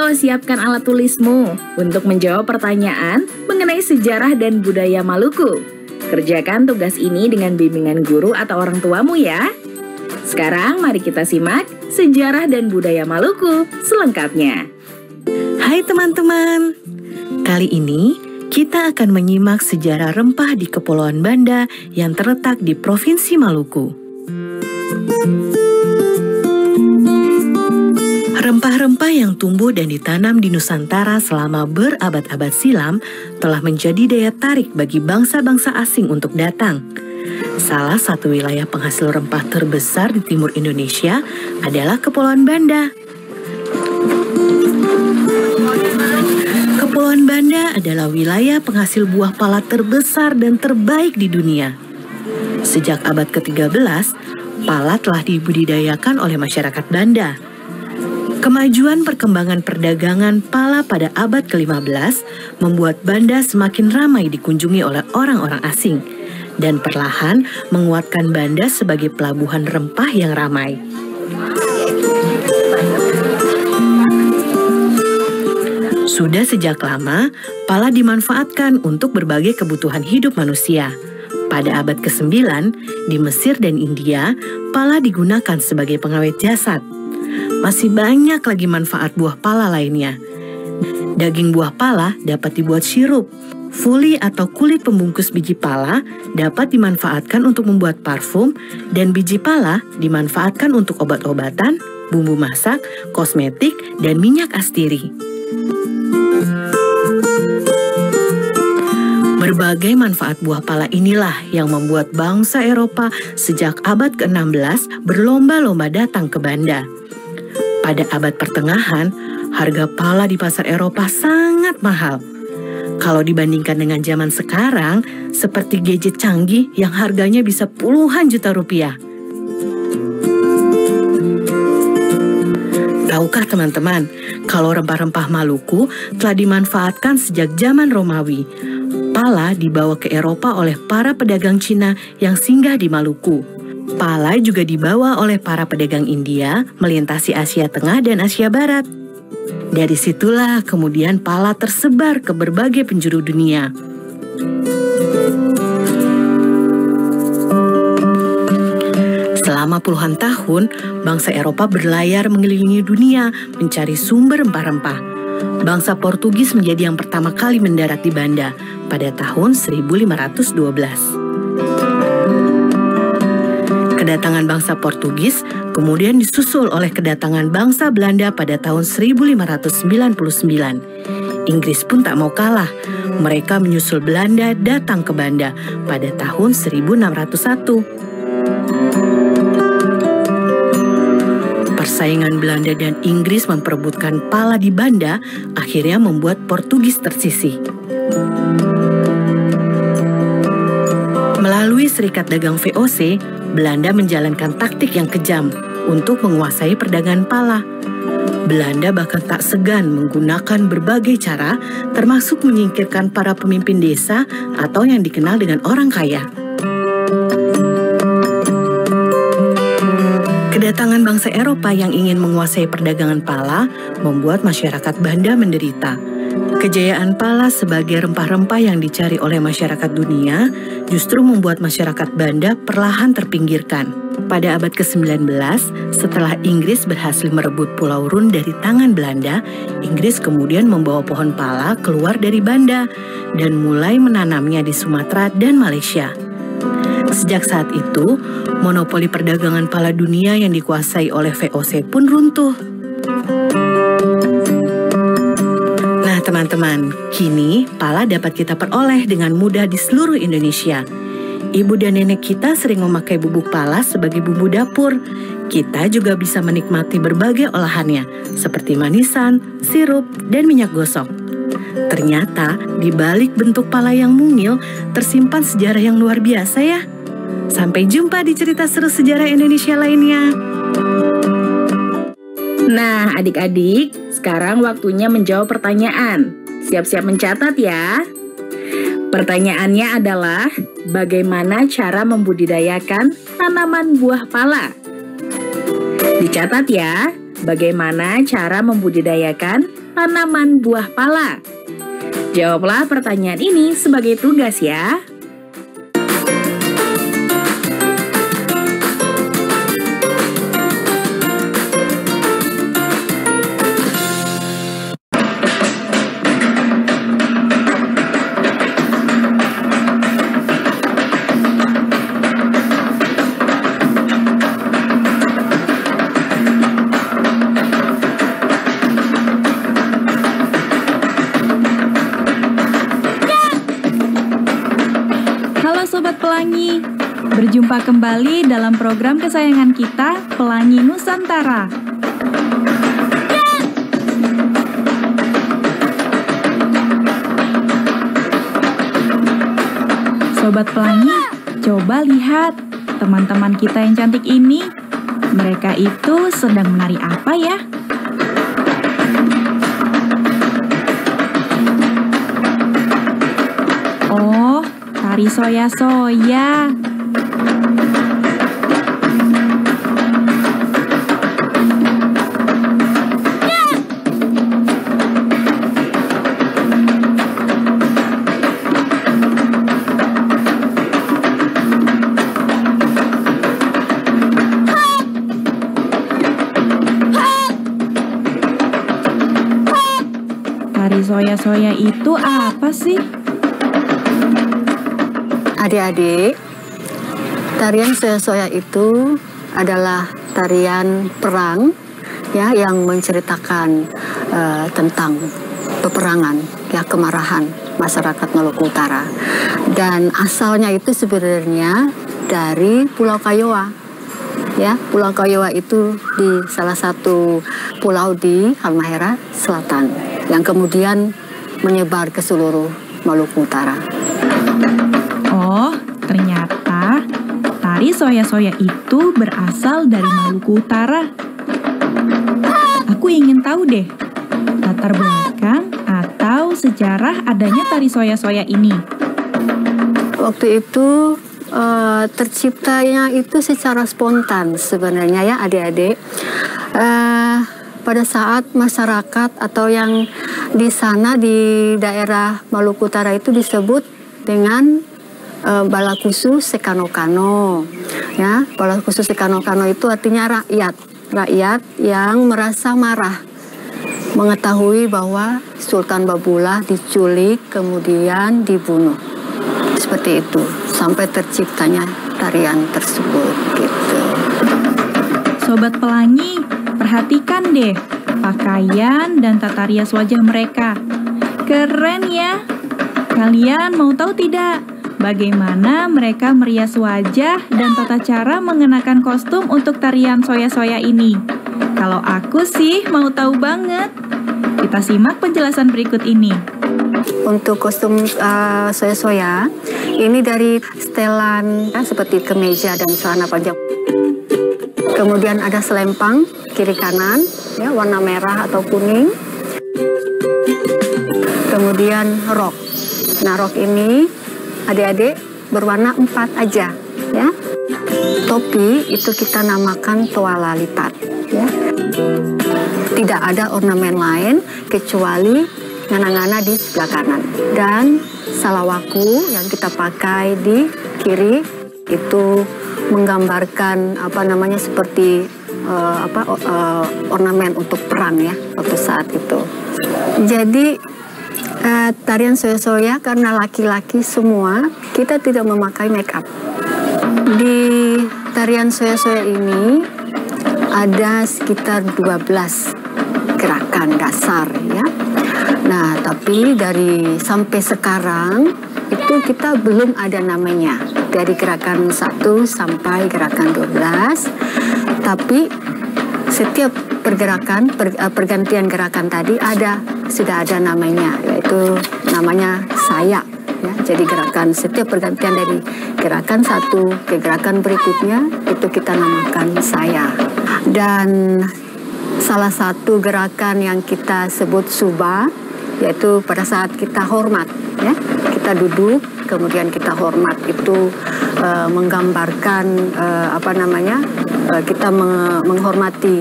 Ayo siapkan alat tulismu untuk menjawab pertanyaan mengenai sejarah dan budaya Maluku. Kerjakan tugas ini dengan bimbingan guru atau orang tuamu ya. Sekarang mari kita simak sejarah dan budaya Maluku selengkapnya. Hai teman-teman, kali ini kita akan menyimak sejarah rempah di Kepulauan Banda yang terletak di Provinsi Maluku. Rempah-rempah yang tumbuh dan ditanam di Nusantara selama berabad-abad silam telah menjadi daya tarik bagi bangsa-bangsa asing untuk datang. Salah satu wilayah penghasil rempah terbesar di timur Indonesia adalah Kepulauan Banda. Kepulauan Banda adalah wilayah penghasil buah pala terbesar dan terbaik di dunia. Sejak abad ke-13, pala telah dibudidayakan oleh masyarakat Banda. Kemajuan perkembangan perdagangan pala pada abad ke-15 membuat Banda semakin ramai dikunjungi oleh orang-orang asing dan perlahan menguatkan Banda sebagai pelabuhan rempah yang ramai. Sudah sejak lama, pala dimanfaatkan untuk berbagai kebutuhan hidup manusia. Pada abad ke-9, di Mesir dan India, pala digunakan sebagai pengawet jasad. Masih banyak lagi manfaat buah pala lainnya. Daging buah pala dapat dibuat sirup. Fuli atau kulit pembungkus biji pala dapat dimanfaatkan untuk membuat parfum, dan biji pala dimanfaatkan untuk obat-obatan, bumbu masak, kosmetik, dan minyak astiri. Berbagai manfaat buah pala inilah yang membuat bangsa Eropa sejak abad ke-16 berlomba-lomba datang ke Banda. Pada abad pertengahan, harga pala di pasar Eropa sangat mahal. Kalau dibandingkan dengan zaman sekarang, seperti gadget canggih yang harganya bisa puluhan juta rupiah. Tahukah teman-teman, kalau rempah-rempah Maluku telah dimanfaatkan sejak zaman Romawi. Pala dibawa ke Eropa oleh para pedagang Cina yang singgah di Maluku. Pala juga dibawa oleh para pedagang India melintasi Asia Tengah dan Asia Barat. Dari situlah kemudian pala tersebar ke berbagai penjuru dunia. Selama puluhan tahun, bangsa Eropa berlayar mengelilingi dunia mencari sumber rempah-rempah. Bangsa Portugis menjadi yang pertama kali mendarat di Banda pada tahun 1512. Kedatangan bangsa Portugis kemudian disusul oleh kedatangan bangsa Belanda pada tahun 1599. Inggris pun tak mau kalah. Mereka menyusul Belanda datang ke Banda pada tahun 1601. Persaingan Belanda dan Inggris memperebutkan pala di Banda akhirnya membuat Portugis tersisih. Melalui Serikat Dagang VOC, Belanda menjalankan taktik yang kejam untuk menguasai perdagangan pala. Belanda bahkan tak segan menggunakan berbagai cara, termasuk menyingkirkan para pemimpin desa atau yang dikenal dengan orang kaya. Kedatangan bangsa Eropa yang ingin menguasai perdagangan pala membuat masyarakat Banda menderita. Kejayaan pala sebagai rempah-rempah yang dicari oleh masyarakat dunia justru membuat masyarakat Banda perlahan terpinggirkan. Pada abad ke-19, setelah Inggris berhasil merebut Pulau Run dari tangan Belanda, Inggris kemudian membawa pohon pala keluar dari Banda dan mulai menanamnya di Sumatera dan Malaysia. Sejak saat itu, monopoli perdagangan pala dunia yang dikuasai oleh VOC pun runtuh. Nah teman-teman, kini pala dapat kita peroleh dengan mudah di seluruh Indonesia. Ibu dan nenek kita sering memakai bubuk pala sebagai bumbu dapur. Kita juga bisa menikmati berbagai olahannya, seperti manisan, sirup, dan minyak gosok. Ternyata, di balik bentuk pala yang mungil, tersimpan sejarah yang luar biasa ya. Sampai jumpa di cerita seru sejarah Indonesia lainnya. Nah, adik-adik, sekarang waktunya menjawab pertanyaan. Siap-siap mencatat ya. Pertanyaannya adalah, bagaimana cara membudidayakan tanaman buah pala? Dicatat ya, bagaimana cara membudidayakan tanaman buah pala? Jawablah pertanyaan ini sebagai tugas ya. Sobat Pelangi, berjumpa kembali dalam program kesayangan kita, Pelangi Nusantara. Sobat Pelangi, coba lihat teman-teman kita yang cantik ini. Mereka itu sedang menari apa ya? Oh, tari soya-soya. Tari soya-soya itu apa sih? Adik-adik, tarian soya-soya itu adalah tarian perang ya yang menceritakan tentang peperangan ya, kemarahan masyarakat Maluku Utara. Dan asalnya itu sebenarnya dari Pulau Kayowa. Ya, Pulau Kayowa itu di salah satu pulau di Halmahera Selatan yang kemudian menyebar ke seluruh Maluku Utara. Oh, ternyata tari soya-soya itu berasal dari Maluku Utara. Aku ingin tahu deh, latar belakang atau sejarah adanya tari soya-soya ini. Waktu itu terciptanya itu secara spontan sebenarnya ya adik-adik. Pada saat masyarakat atau yang di sana di daerah Maluku Utara itu disebut dengan Balakusu Sekano-Kano. Ya, Balakusu Sekano-Kano itu artinya rakyat yang merasa marah mengetahui bahwa Sultan Babullah diculik kemudian dibunuh. Seperti itu sampai terciptanya tarian tersebut gitu. Sobat Pelangi, perhatikan deh pakaian dan tata rias wajah mereka. Keren ya. Kalian mau tahu tidak bagaimana mereka merias wajah dan tata cara mengenakan kostum untuk tarian soya-soya ini? Kalau aku sih mau tahu banget. Kita simak penjelasan berikut ini. Untuk kostum soya-soya ini dari setelan ya, seperti kemeja dan celana panjang. Kemudian ada selempang kiri kanan ya, warna merah atau kuning. Kemudian rok. Nah, rok ini adik-adik berwarna 4 aja ya. Topi itu kita namakan toala lipat ya. Tidak ada ornamen lain kecuali ngana-ngana di sebelah kanan. Dan salawaku yang kita pakai di kiri itu menggambarkan seperti ornamen untuk perang ya waktu saat itu. Jadi tarian soya-soya karena laki-laki semua, kita tidak memakai make up. Di tarian soya-soya ini ada sekitar 12 gerakan dasar ya. Nah, tapi dari sampai sekarang itu kita belum ada namanya. Dari gerakan 1 sampai gerakan 12. Tapi setiap pergantian gerakan tadi sudah ada namanya, yaitu namanya saya ya. Jadi setiap pergantian dari gerakan 1 ke gerakan berikutnya itu kita namakan saya. Dan salah satu gerakan yang kita sebut suba, yaitu pada saat kita hormat ya, kita duduk kemudian kita hormat, itu menggambarkan kita menghormati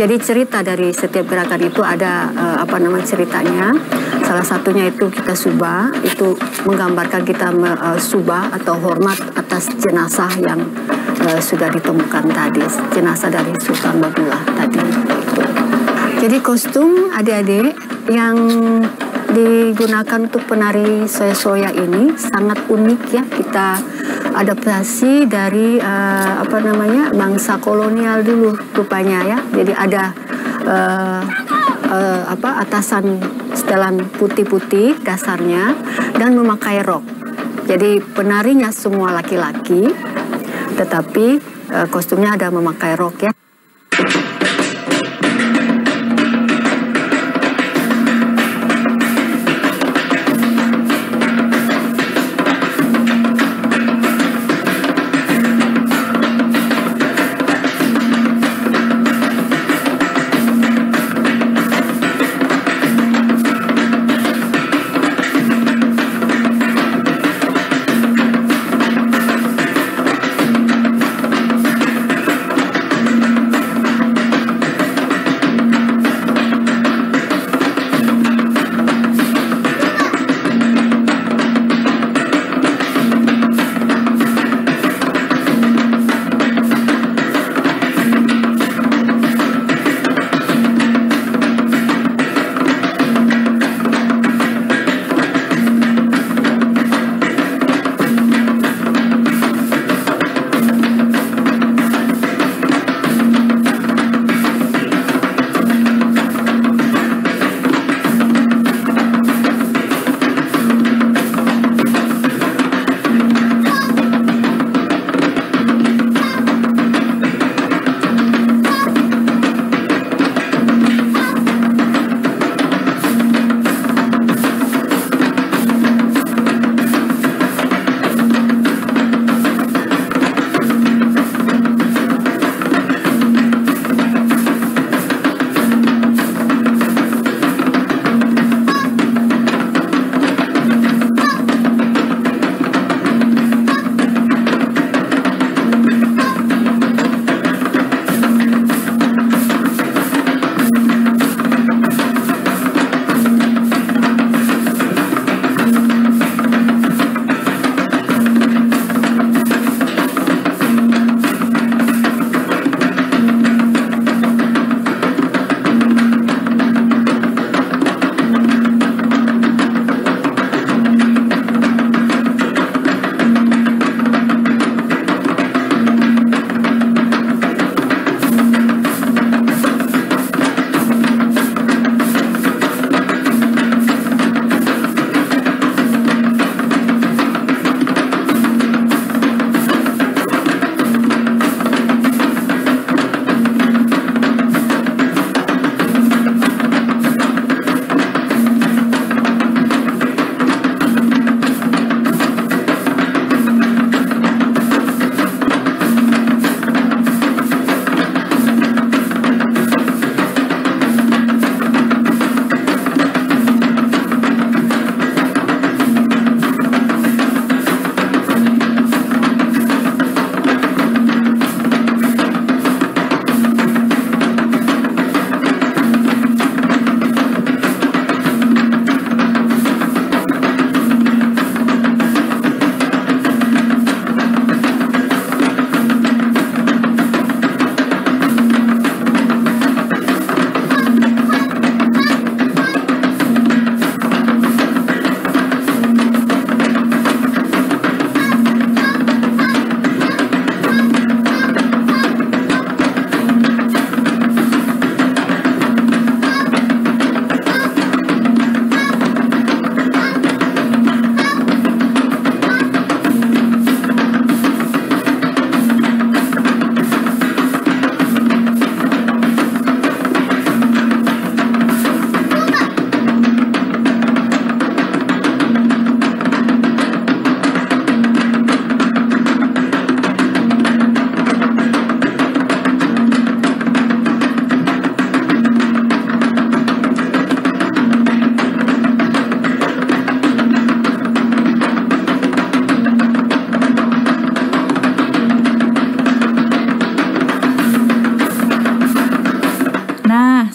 Jadi cerita dari setiap gerakan itu ada ceritanya. Salah satunya itu kita subah, itu menggambarkan kita subah atau hormat atas jenazah yang sudah ditemukan tadi, jenazah dari Sultan Badulah tadi. Jadi kostum adik-adik yang digunakan untuk penari soya-soya ini sangat unik ya. Kita adaptasi dari bangsa kolonial dulu rupanya ya. Jadi ada atasan setelan putih-putih dasarnya dan memakai rok. Jadi penarinya semua laki-laki, tetapi kostumnya ada memakai rok ya.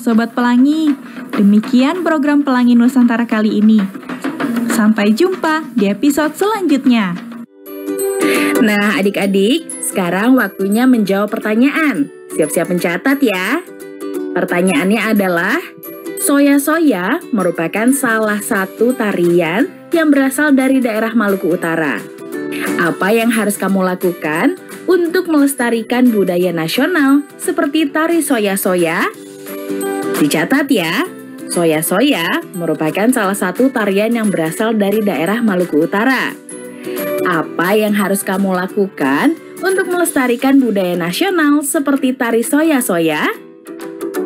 Sobat Pelangi. Demikian program Pelangi Nusantara kali ini. Sampai jumpa di episode selanjutnya. Nah, adik-adik, sekarang waktunya menjawab pertanyaan. Siap-siap mencatat ya. Pertanyaannya adalah, soya-soya merupakan salah satu tarian yang berasal dari daerah Maluku Utara. Apa yang harus kamu lakukan untuk melestarikan budaya nasional seperti tari soya-soya? Dicatat ya, soya-soya merupakan salah satu tarian yang berasal dari daerah Maluku Utara. Apa yang harus kamu lakukan untuk melestarikan budaya nasional seperti tari soya-soya?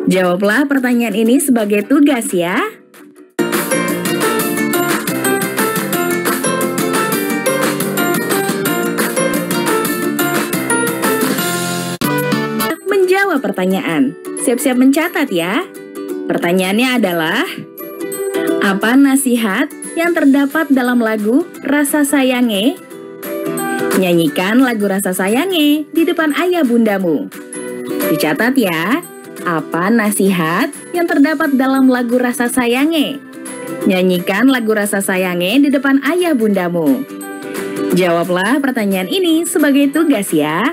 Jawablah pertanyaan ini sebagai tugas ya. Menjawab pertanyaan. Siap-siap mencatat ya. Pertanyaannya adalah, apa nasihat yang terdapat dalam lagu Rasa Sayange? Nyanyikan lagu Rasa Sayange di depan ayah bundamu. Dicatat ya, apa nasihat yang terdapat dalam lagu Rasa Sayange? Nyanyikan lagu Rasa Sayange di depan ayah bundamu. Jawablah pertanyaan ini sebagai tugas ya.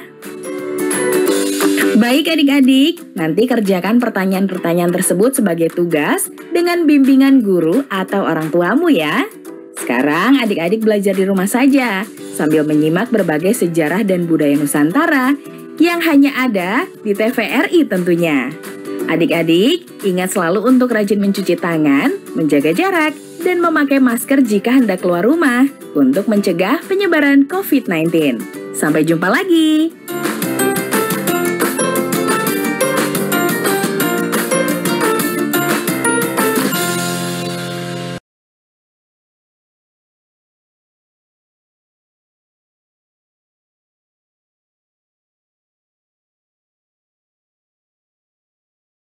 Baik adik-adik, nanti kerjakan pertanyaan-pertanyaan tersebut sebagai tugas dengan bimbingan guru atau orang tuamu ya. Sekarang adik-adik belajar di rumah saja, sambil menyimak berbagai sejarah dan budaya Nusantara yang hanya ada di TVRI tentunya. Adik-adik, ingat selalu untuk rajin mencuci tangan, menjaga jarak, dan memakai masker jika hendak keluar rumah untuk mencegah penyebaran COVID-19. Sampai jumpa lagi.